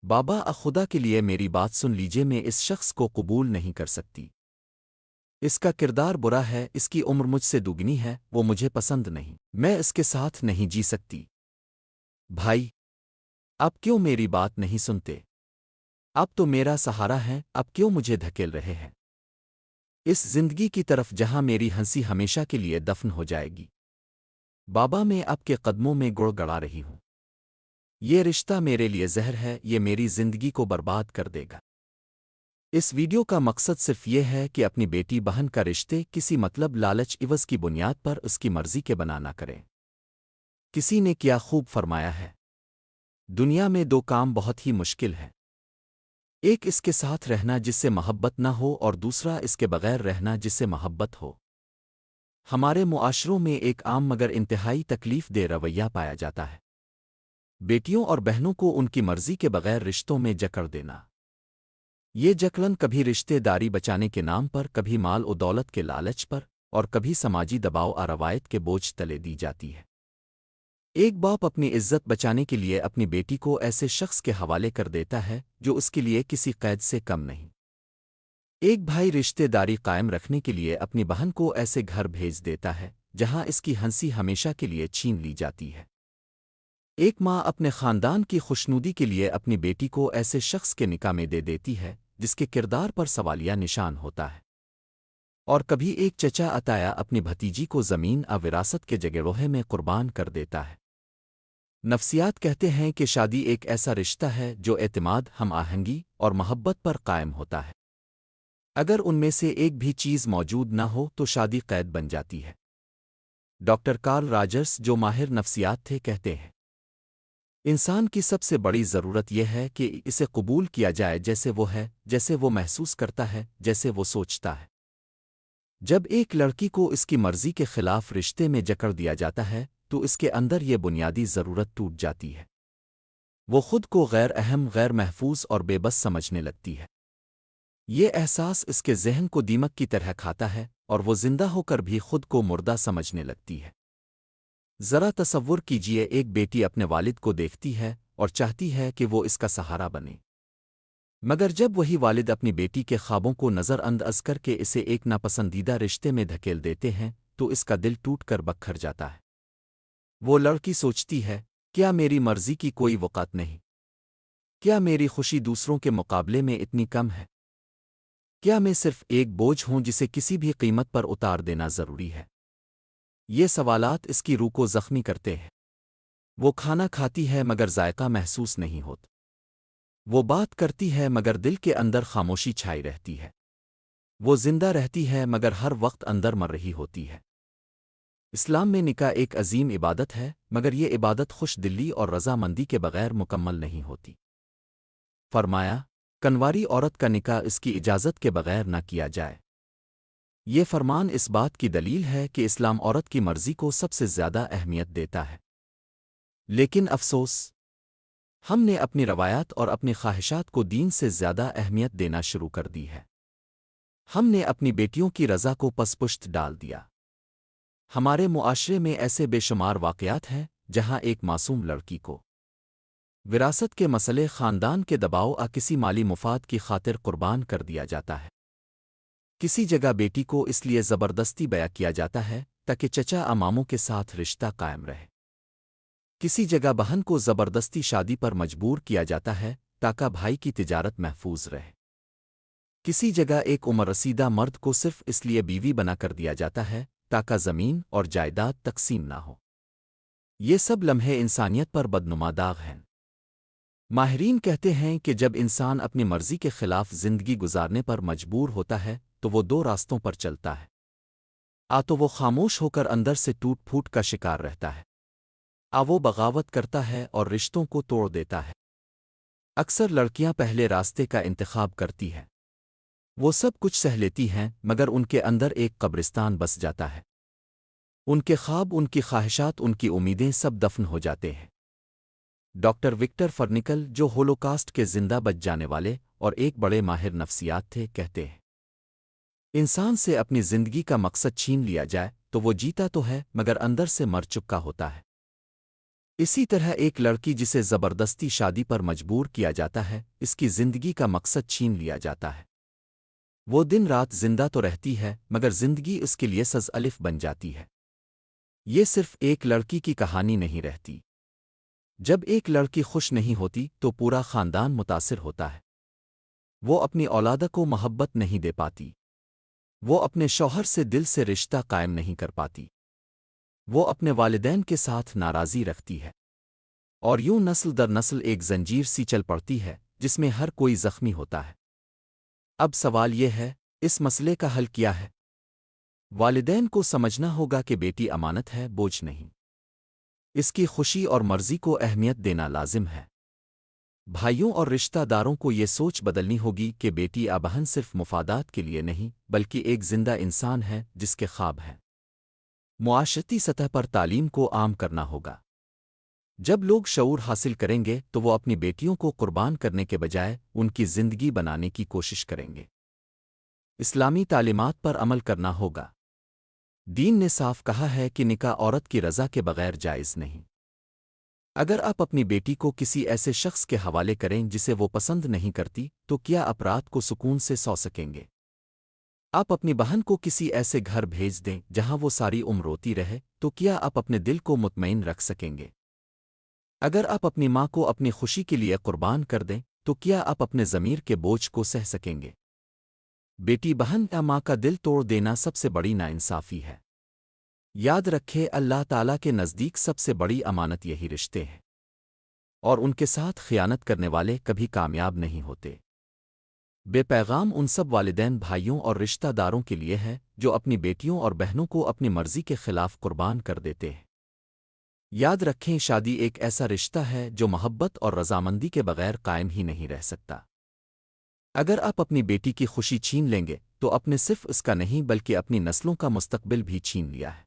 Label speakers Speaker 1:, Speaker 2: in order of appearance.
Speaker 1: بابا خدا کے لیے میری بات سن لیجئے، میں اس شخص کو قبول نہیں کر سکتی۔ اس کا کردار برا ہے، اس کی عمر مجھ سے دوگنی ہے، وہ مجھے پسند نہیں، میں اس کے ساتھ نہیں جی سکتی۔ بھائی، اب کیوں میری بات نہیں سنتے؟ اب تو میرا سہارا ہے، اب کیوں مجھے دھکیل رہے ہیں اس زندگی کی طرف جہاں میری ہنسی ہمیشہ کے لیے دفن ہو جائے گی؟ بابا، میں آپ کے قدموں میں گڑ گڑا رہی ہوں۔ یہ رشتہ میرے لیے زہر ہے، یہ میری زندگی کو برباد کر دے گا۔ اس ویڈیو کا مقصد صرف یہ ہے کہ اپنی بیٹی بہن کا رشتے کسی مطلب لالچ عوض کی بنیاد پر اس کی مرضی کے بنا نہ کریں۔ کسی نے کیا خوب فرمایا ہے، دنیا میں دو کام بہت ہی مشکل ہے، ایک اس کے ساتھ رہنا جس سے محبت نہ ہو، اور دوسرا اس کے بغیر رہنا جس سے محبت ہو۔ ہمارے معاشروں میں ایک عام مگر انتہائی تکلیف دہ رویہ پایا جاتا ہے، بیٹیوں اور بہنوں کو ان کی مرضی کے بغیر رشتوں میں جکڑ دینا۔ یہ جکڑن کبھی رشتے داری بچانے کے نام پر، کبھی مال و دولت کے لالچ پر، اور کبھی سماجی دباؤ اور روایت کے بوجھ تلے دی جاتی ہے۔ ایک باپ اپنی عزت بچانے کے لیے اپنی بیٹی کو ایسے شخص کے حوالے کر دیتا ہے جو اس کے لیے کسی قید سے کم نہیں۔ ایک بھائی رشتے داری قائم رکھنے کے لیے اپنی بہن کو ایسے گھر بھیج دیتا ہے جہاں اس کی ہنسی ہمیشہ کے لیے چھین لی جاتی ہے۔ ایک ماں اپنے خاندان کی خوشنودی کے لیے اپنی بیٹی کو ایسے شخص کے نکاح میں دے دیتی ہے جس کے کردار پر سوالیہ نشان ہوتا ہے۔ اور کبھی ایک چچا عطایا اپنی بھتیجی کو زمین وراثت کے جگروہے میں قربان کر دیتا ہے۔ نفسیات کہتے ہیں کہ شادی ایک ایسا رشتہ ہے جو اعتماد، ہم آہنگی اور محبت پر قائم ہوتا ہے۔ اگر ان میں سے ایک بھی چیز موجود نہ ہو تو شادی قید بن جاتی ہے۔ ڈاکٹر کارل راجرس، جو ماہر نفسیات تھے، کہتے ہیں انسان کی سب سے بڑی ضرورت یہ ہے کہ اسے قبول کیا جائے جیسے وہ ہے، جیسے وہ محسوس کرتا ہے، جیسے وہ سوچتا ہے۔ جب ایک لڑکی کو اس کی مرضی کے خلاف رشتے میں جکڑ دیا جاتا ہے تو اس کے اندر یہ بنیادی ضرورت ٹوٹ جاتی ہے۔ وہ خود کو غیر اہم، غیر محفوظ اور بے بس سمجھنے لگتی ہے۔ یہ احساس اس کے ذہن کو دیمک کی طرح کھاتا ہے اور وہ زندہ ہو کر بھی خود کو مردہ سمجھنے لگتی ہے۔ ذرا تصور کیجئے، ایک بیٹی اپنے والد کو دیکھتی ہے اور چاہتی ہے کہ وہ اس کا سہارا بنے، مگر جب وہی والد اپنی بیٹی کے خوابوں کو نظر انداز کر کے اسے ایک ناپسندیدہ رشتے میں دھکیل دیتے ہیں تو اس کا دل ٹوٹ کر بکھر جاتا ہے۔ وہ لڑکی سوچتی ہے، کیا میری مرضی کی کوئی وقت نہیں؟ کیا میری خوشی دوسروں کے مقابلے میں اتنی کم ہے؟ کیا میں صرف ایک بوجھ ہوں جسے کسی بھی قیمت پر اتار دینا ضروری ہے؟ یہ سوالات اس کی روح کو زخمی کرتے ہیں۔ وہ کھانا کھاتی ہے مگر ذائقہ محسوس نہیں ہوتا۔ وہ بات کرتی ہے مگر دل کے اندر خاموشی چھائی رہتی ہے۔ وہ زندہ رہتی ہے مگر ہر وقت اندر مر رہی ہوتی ہے۔ اسلام میں نکاح ایک عظیم عبادت ہے، مگر یہ عبادت خوش دلی اور رضامندی کے بغیر مکمل نہیں ہوتی۔ فرمایا، کنواری عورت کا نکاح اس کی اجازت کے بغیر نہ کیا جائے۔ یہ فرمان اس بات کی دلیل ہے کہ اسلام عورت کی مرضی کو سب سے زیادہ اہمیت دیتا ہے۔ لیکن افسوس، ہم نے اپنی روایات اور اپنی خواہشات کو دین سے زیادہ اہمیت دینا شروع کر دی ہے۔ ہم نے اپنی بیٹیوں کی رضا کو پس پشت ڈال دیا۔ ہمارے معاشرے میں ایسے بے شمار واقعات ہیں جہاں ایک معصوم لڑکی کو وراثت کے مسئلے، خاندان کے دباؤ اور کسی مالی مفاد کی خاطر قربان کر دیا جاتا ہے۔ کسی جگہ بیٹی کو اس لیے زبردستی بیاہ کیا جاتا ہے تاکہ چچا اماموں کے ساتھ رشتہ قائم رہے۔ کسی جگہ بہن کو زبردستی شادی پر مجبور کیا جاتا ہے تاکہ بھائی کی تجارت محفوظ رہے۔ کسی جگہ ایک عمر رسیدہ مرد کو صرف اس لیے بیوی بنا کر دیا جاتا ہے تاکہ زمین اور جائیداد تقسیم نہ ہو۔ یہ سب لمحے انسانیت پر بدنما داغ ہیں۔ ماہرین کہتے ہیں کہ جب انسان اپنی مرضی کے خلاف زندگی گزارنے پر مجبور ہوتا ہے تو وہ دو راستوں پر چلتا ہے، تو وہ خاموش ہو کر اندر سے ٹوٹ پھوٹ کا شکار رہتا ہے، وہ بغاوت کرتا ہے اور رشتوں کو توڑ دیتا ہے۔ اکثر لڑکیاں پہلے راستے کا انتخاب کرتی ہیں۔ وہ سب کچھ سہ لیتی ہیں مگر ان کے اندر ایک قبرستان بس جاتا ہے۔ ان کے خواب، ان کی خواہشات، ان کی امیدیں سب دفن ہو جاتے ہیں۔ ڈاکٹر وکٹر فرنکل، جو ہولوکاسٹ کے زندہ بچ جانے والے اور ایک بڑے ماہر نفسیات تھے، کہتے ہیں انسان سے اپنی زندگی کا مقصد چھین لیا جائے تو وہ جیتا تو ہے مگر اندر سے مر چکا ہوتا ہے۔ اسی طرح ایک لڑکی جسے زبردستی شادی پر مجبور کیا جاتا ہے، اس کی زندگی کا مقصد چھین لیا جاتا ہے۔ وہ دن رات زندہ تو رہتی ہے مگر زندگی اس کے لیے سز الف بن جاتی ہے۔ یہ صرف ایک لڑکی کی کہانی نہیں رہتی۔ جب ایک لڑکی خوش نہیں ہوتی تو پورا خاندان متاثر ہوتا ہے۔ وہ اپنی اولاد کو محبت نہیں دے پاتی۔ وہ اپنے شوہر سے دل سے رشتہ قائم نہیں کر پاتی۔ وہ اپنے والدین کے ساتھ ناراضی رکھتی ہے، اور یوں نسل در نسل ایک زنجیر سی چل پڑتی ہے جس میں ہر کوئی زخمی ہوتا ہے۔ اب سوال یہ ہے، اس مسئلے کا حل کیا ہے؟ والدین کو سمجھنا ہوگا کہ بیٹی امانت ہے، بوجھ نہیں۔ اس کی خوشی اور مرضی کو اہمیت دینا لازم ہے۔ بھائیوں اور رشتہ داروں کو یہ سوچ بدلنی ہوگی کہ بیٹی بہن صرف مفادات کے لیے نہیں بلکہ ایک زندہ انسان ہے جس کے خواب ہیں۔ معاشرتی سطح پر تعلیم کو عام کرنا ہوگا۔ جب لوگ شعور حاصل کریں گے تو وہ اپنی بیٹیوں کو قربان کرنے کے بجائے ان کی زندگی بنانے کی کوشش کریں گے۔ اسلامی تعلیمات پر عمل کرنا ہوگا۔ دین نے صاف کہا ہے کہ نکاح عورت کی رضا کے بغیر جائز نہیں۔ اگر آپ اپنی بیٹی کو کسی ایسے شخص کے حوالے کریں جسے وہ پسند نہیں کرتی تو کیا آپ رات کو سکون سے سو سکیں گے؟ آپ اپنی بہن کو کسی ایسے گھر بھیج دیں جہاں وہ ساری عمر روتی رہے تو کیا آپ اپنے دل کو مطمئن رکھ سکیں گے؟ اگر آپ اپنی ماں کو اپنی خوشی کے لیے قربان کر دیں تو کیا آپ اپنے ضمیر کے بوجھ کو سہ سکیں گے؟ بیٹی بہن یا ماں کا دل توڑ دینا سب سے بڑی ناانصافی ہے۔ یاد رکھے، اللہ تعالیٰ کے نزدیک سب سے بڑی امانت یہی رشتے ہیں، اور ان کے ساتھ خیانت کرنے والے کبھی کامیاب نہیں ہوتے۔ بے پیغام ان سب والدین، بھائیوں اور رشتہ داروں کے لیے ہے جو اپنی بیٹیوں اور بہنوں کو اپنی مرضی کے خلاف قربان کر دیتے ہیں۔ یاد رکھیں، شادی ایک ایسا رشتہ ہے جو محبت اور رضامندی کے بغیر قائم ہی نہیں رہ سکتا۔ اگر آپ اپنی بیٹی کی خوشی چھین لیں گے تو اپنے صرف اس کا نہیں بلکہ اپنی نسلوں کا مستقبل بھی چھین لیا ہے۔